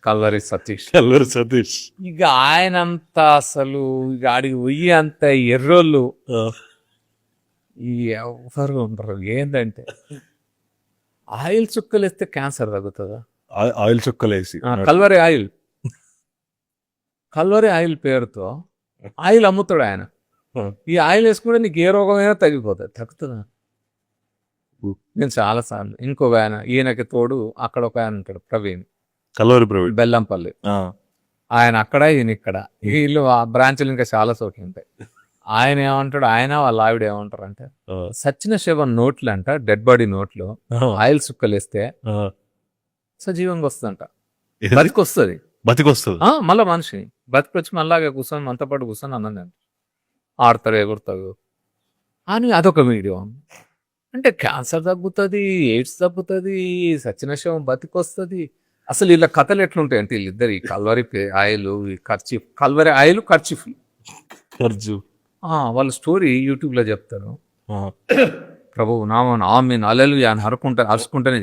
Calvary Satish. Kalluri Satish. ఇక ఆయనంత అసలు ఇక ఆడికి పోయి అంత ఎర్రోళ్ళు ఈ ఎవరు ఉండరు. ఏంటంటే ఆయిల్ చుక్కలు వేస్తే క్యాన్సర్ తగ్గుతుందా? ఆయిల్ చుక్కలేసి కల్వరి ఆయిల్, కల్వరి ఆయిల్ పేరుతో ఆయిల్ అమ్ముతాడు ఆయన. ఈ ఆయిల్ వేసుకుంటే నీకు ఏ రోగమైనా తగ్గిపోతుంది. తగ్గుతుందా? నేను చాలాసార్లు ఇంకొక ఆయన ఈయనకి తోడు అక్కడ ఒక ఆయన ఉంటాడు ప్రవీణ్, కల్లూరి ప్రవీణ్, బెల్లంపల్లి. ఆయన అక్కడ ఈయన ఇక్కడ, వీళ్ళు ఆ బ్రాంచ్లు ఇంకా చాలా చోట్ల ఉంటాయి. ఆయన ఏమంటాడు, ఆయన వాళ్ళ ఆవిడ ఏమంటారు అంటే సచిన శవం నోట్లు అంట, డెడ్ బాడీ నోట్లు ఆయిల్ సుక్కలు వేస్తే సజీవంగా వస్తుందంట, బతికొస్తుంది. బతికొస్తుంది మళ్ళీ మనిషి బతికొచ్చి మళ్ళాగా కూర్చొని మనతో పాటు కూర్చొని అన్నది ఆడతారు, ఎగురుతారు అని అదొక వీడియో. అంటే క్యాన్సర్ తగ్గుతుంది, ఎయిడ్స్ తగ్గుతుంది, సచిన శవం బతికొస్తుంది. అసలు వీళ్ళ కథలు ఎట్లుంటాయి అంటే వీళ్ళిద్దరు ఈ కల్వరి ఆయిల్, ఈ కర్చీఫ్, కల్వరి ఆయిల్ కర్చీఫ్, వాళ్ళ స్టోరీ యూట్యూబ్లో చెప్తారు. ప్రభు నామన్ ఆమెన్ అలలు అని అరుచుకుంటేనే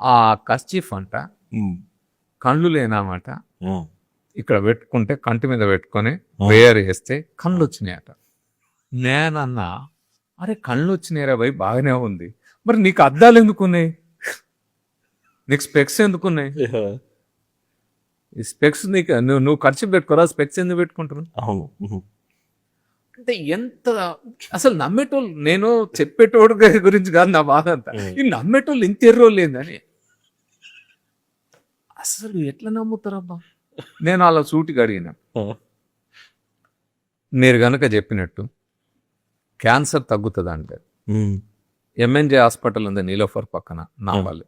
ఆ కర్చీఫ్ అంట కళ్ళు లేనమాట, ఇక్కడ పెట్టుకుంటే కంటి మీద పెట్టుకొని ప్రేయర్ చేస్తే కళ్ళు వచ్చినాయట. నేనన్నా అరే కళ్ళు వచ్చినాయిరా భయ్, బాగానే ఉంది, మరి నీకు అద్దాలు ఎందుకున్నాయి, నీకు స్పెక్స్ ఎందుకున్నాయి? ఈ స్పెక్స్ నీకు నువ్వు ఖర్చు పెట్టుకోరా, స్పెక్స్ ఎందుకు పెట్టుకుంటున్నావు? అంటే ఎంత అసలు నమ్మేటోళ్ళు, నేను చెప్పేటోడు గురించి కాదు నా బాధ అంతా, ఈ నమ్మేటోళ్ళు ఇంత ఎర్రోళ్ళు ఏందని అసలు ఎట్లా నమ్ముతారబ్బా. నేను అలా సూటిగా అడిగిన, మీరు గనక చెప్పినట్టు క్యాన్సర్ తగ్గుతుంది అంటే ఎంఎన్జే హాస్పిటల్ ఉంది నీలోఫర్ పక్కన నాంపల్లి,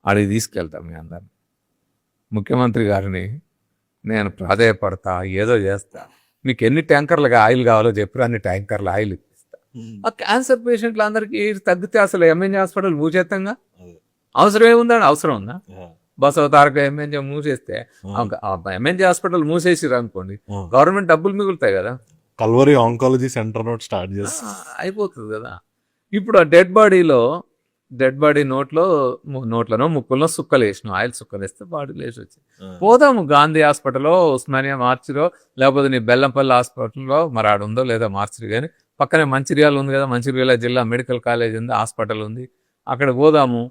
అడిగి తీసుకెళ్తాం మీ అందరిని. ముఖ్యమంత్రి గారిని నేను ప్రాధేయపడతా, ఏదో చేస్తా, మీకు ఎన్ని ట్యాంకర్లుగా ఆయిల్ కావాలో చెప్పరు, అన్ని ట్యాంకర్లు ఆయిల్ ఇప్పిస్తా. ఆ క్యాన్సర్ పేషెంట్లు అందరికీ తగ్గితే అసలు ఎంఎన్జే హాస్పిటల్ మూసేస్తాంగా, అవసరం ఏముందని? అవసరం ఉందా? బసవ తారక ఎంఎన్జే మూసేస్తే, ఎంఎన్జే హాస్పిటల్ మూసేసిరు అనుకోండి, గవర్నమెంట్ డబ్బులు మిగులుతాయి కదా, Calvary oncology centre note start చేస్తా అయిపోతుంది కదా. ఇప్పుడు ఆ డెడ్ బాడీ నోట్లను ముక్కుల్లో సుక్కలు వేసినాం, ఆయిల్ సుక్కలు వేస్తే బాడీ లేచి వచ్చి పోదాము గాంధీ హాస్పిటల్లో, ఉస్మానియా మార్చిలో, లేకపోతే నీ బెల్లంపల్లి హాస్పిటల్లో, మరి ఆడ ఉందో లేదా మార్చిరి, కానీ పక్కనే మంచిర్యాల ఉంది కదా, మంచిర్యాల జిల్లా మెడికల్ కాలేజ్ ఉంది, హాస్పిటల్ ఉంది, అక్కడ పోదాము.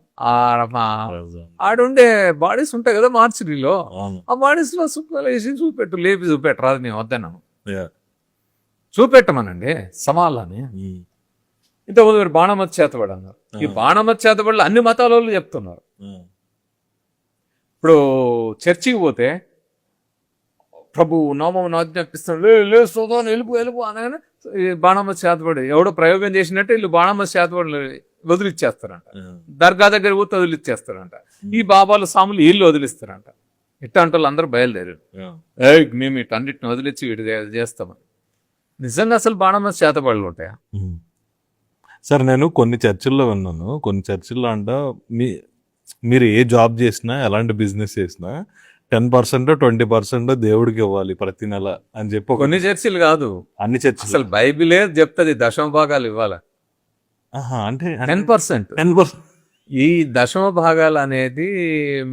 ఆడుండే బాడీస్ ఉంటాయి కదా మార్చిరిలో, ఆ బాడీస్ లో సుక్కలు వేసి చూపెట్టు, లేపి చూపెట్టు రాదు, నేను వద్దన్నాను, చూపెట్టమనండి సమాలని. ఇంతకుముందు మీరు బాణమతి చేతబడి అన్నారు, ఈ బాణమతి చేతబడులు అన్ని మతాల వాళ్ళు చెప్తున్నారు. ఇప్పుడు చర్చికి పోతే ప్రభు నామం ఆజ్ఞాపిస్తున్నాడు, లేస్తోదాను వెళ్ళిపో అనగానే బాణమతి చేతబడి ఎవడో ప్రయోగం చేసినట్టు వీళ్ళు బాణమతి చేతబడి వదిలిచ్చేస్తారంట, దర్గా దగ్గర పోతే వదిలిచ్చేస్తారంట, ఈ బాబాలు సాములు వీళ్ళు వదిలిస్తారంట. ఇట్లాంటి వాళ్ళు అందరూ బయలుదేరారు, మేము ఇటన్నిటిని వదిలిచ్చి వీటి చేస్తామని. నిజంగా అసలు బాణమతి చేతబడులు ఉంటాయా? సార్ నేను కొన్ని చర్చిల్లో విన్నాను, కొన్ని చర్చిల్లో అంట మీరు ఏ జాబ్ చేసినా, ఎలాంటి బిజినెస్ చేసినా 10% 20% దేవుడికి ఇవ్వాలి ప్రతి నెల అని చెప్పి. కొన్ని చర్చిలు కాదు, అన్ని చర్చిలు, అసలు బైబిలే చెప్తుంది దశమ భాగాలు ఇవ్వాలి. అంటే 10%. ఈ దశమ భాగాలు అనేది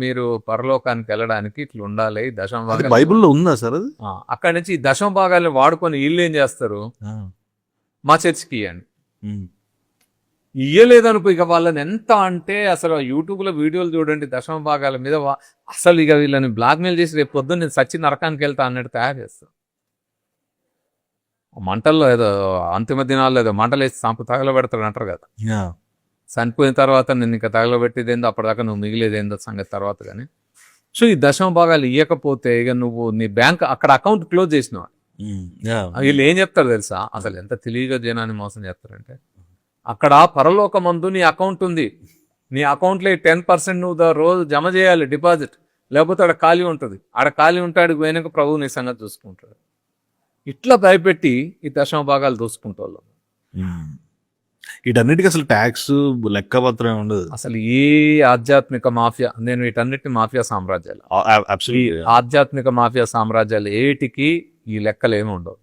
మీరు పరలోకానికి వెళ్ళడానికి ఇట్లా ఉండాలి. దశమ భాగాలు బైబిల్లో ఉందా సార్ అది? అక్కడి నుంచి ఈ దశమ భాగాలను వాడుకొని వీళ్ళు ఏం చేస్తారు, మా చర్చికి ఇవ్వండి, ఇయ్యలేదనుకో ఇక వాళ్ళని ఎంత అంటే అసలు యూట్యూబ్లో వీడియోలు చూడండి దశమ భాగాల మీద, అసలు ఇక వీళ్ళని బ్లాక్మెయిల్ చేసి రేపు పొద్దున్న నేను సచ్చి నరకానికి వెళ్తా అన్నట్టు తయారు చేస్తాను. మంటల్లో ఏదో అంతిమ దినాల్లో ఏదో మంటలు వేసి సంపు తగలబెడతాడు అంటారు కదా, చనిపోయిన తర్వాత నేను ఇంకా తగలబెట్టేదేందో అప్పటిదాకా నువ్వు మిగిలేదేందో సంగతి తర్వాత. కానీ సో ఈ దశమ భాగాలు ఇవ్వకపోతే ఇక నువ్వు నీ బ్యాంక్ అక్కడ అకౌంట్ క్లోజ్ చేసినావు. వీళ్ళు ఏం చెప్తారు తెలుసా, అసలు ఎంత తెలివిగా జనాన్ని మోసం చేస్తారంటే, అక్కడ పరలోకమందు నీ అకౌంట్ ఉంది, నీ అకౌంట్లో 10% నువ్వు రోజు జమ చేయాలి డిపాజిట్, లేకపోతే ఆడ ఖాళీ ఉంటుంది, ఆడ ఖాళీ ఉంటాడు పోయినాక ప్రభువు నీ సంగతి చూసుకుంటాడు. ఇట్లా భయపెట్టి ఈ దశమ భాగాలు దోసుకుంటారు. వీటన్నిటికీ అసలు ట్యాక్స్ లెక్కపత్రం ఉండదు. అసలు ఏ ఆధ్యాత్మిక మాఫియా, నేను వీటన్నిటిని మాఫియా సామ్రాజ్యాలు, ఆధ్యాత్మిక మాఫియా సామ్రాజ్యాలు ఏటికి ఈ లెక్కలు ఏమి ఉండవు.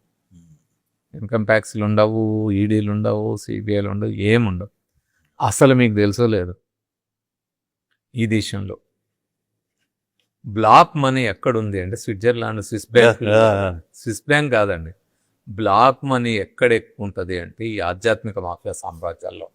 ఇన్కమ్ ట్యాక్స్లు ఉండవు, ఈడీలు ఉండవు, సిబిఐలు ఉండవు, ఏముండవు. అసలు మీకు తెలుసో లేదు, ఈ దేశంలో బ్లాక్ మనీ ఎక్కడుంది అంటే స్విట్జర్లాండ్, స్విస్ బ్యాంక్ కాదండి. బ్లాక్ మనీ ఎక్కడ ఎక్కువ ఉంటుంది అంటే ఈ ఆధ్యాత్మిక మాఫియా సామ్రాజ్యాల్లో.